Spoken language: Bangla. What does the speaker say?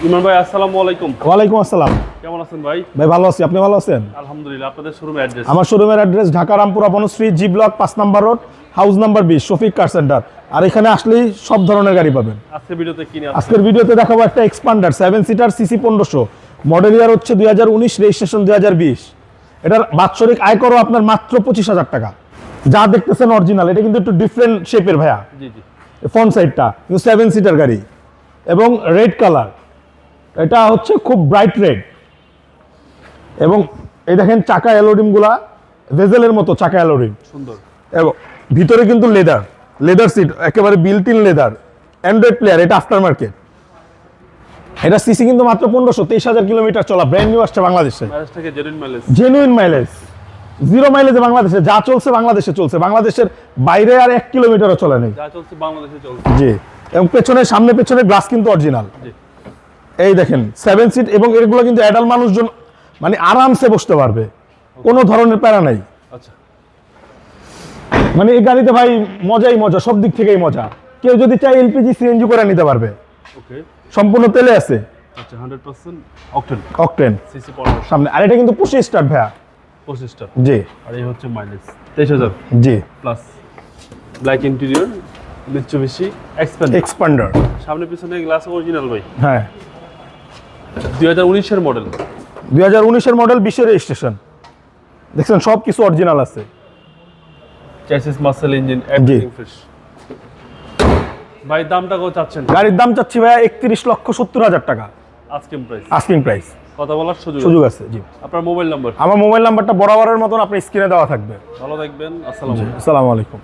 ইমরান ভাই আসসালামু আলাইকুম। ওয়ালাইকুম আসসালাম। কেমন আছেন ভাই? ভাই ভালো আছি, আপনি ভালো আছেন? আলহামদুলিল্লাহ। আপনাদের শোরুমের অ্যাড্রেস? আমার শোরুমের address Dhaka Rampura Banasree G block 5 number road, house number 20, Shafiq car centre. আর এখানে আসলেই সব ধরনের গাড়ি পাবেন। আজকের ভিডিওতে দেখাবো একটা এক্সপান্ডার 7 সিটার সিসি 1500, মডেল ইয়ার হচ্ছে 2019, রেজিস্ট্রেশন 2020। এটার বাৎসরিক আয়করও আপনার মাত্র 25,000 টাকা। যা দেখতেছেন অরিজিনাল, এটা কিন্তু একটু ডিফারেন্ট শেপের ভাইয়া। জি জি। ফ্রন্ট সাইডটা কিন্তু 7 সিটার গাড়ি এবং রেড কালার, এটা হচ্ছে খুব ব্রাইট রেড। এবং এই দেখেন চাকা অ্যালোরিমগুলা ভেজেলের মতো চাকা অ্যালোরিম, সুন্দর। এবং ভিতরে কিন্তু লেদার সিট, একেবারে built in leather. Android player, এটা আফটার মার্কেট। এটা সিসি কিন্তু মাত্র 1500, 23,000 কিলোমিটার চলা, ব্র্যান্ড নিউ আসছে বাংলাদেশে। জেনুইন মাইলেজ, 0 মাইলেজে বাংলাদেশে যা চলছে বাংলাদেশে চলছে, বাংলাদেশের বাইরে আর 1 কিলোমিটারও চলে নেই। যা চলছে বাংলাদেশে চলছে। জি। এবং পেছনে সামনে পেছনে গ্লাস কিন্তু অরিজিনাল। এই দেখেন 7 সিট, এবং এগুলো কিন্তু অ্যাডাল্ট মানুষজন মানে আরামসে বসতে পারবে, কোনো ধরনের প্যারা নাই। আচ্ছা। মানে এই গাড়িতে ভাই মজাই মজা, সব দিক থেকেই মজা। কেউ যদি চায় এলপিজি সিএনজি করে নিতে পারবে। ওকে। সম্পূর্ণ তেলে আছে। আচ্ছা, 100% অকটেন সিসি 1500 সামনে। আর এটা কিন্তু 25 স্টার্ট ভাইয়া। 25 স্টার। জি। আর এই হচ্ছে mileage 23,000 G plus. Black interior, Mitsubishi expander, সামনে পিছনে গ্লাস অরিজিনাল ভাই। হ্যাঁ। 2019 এর মডেল। 2019 এর মডেল, 20 এর রেজিস্ট্রেশন। দেখছেন সব কিছু অরিজিনাল আছে। Chassis muscle engine, everything fresh. ভাই দামটা কত চাচ্ছেন? গাড়ির দাম চাচ্ছি ভাইয়া 31,70,000 টাকা। Asking price. কথা বলার সুযোগ আছে। জি। আপনার মোবাইল নাম্বার? আমার মোবাইল নাম্বারটা বরাবরের মতন আপনার স্ক্রিনে দেওয়া থাকবে। ভালো থাকবেন। আসসালামু আলাইকুম। আসসালামু আলাইকুম।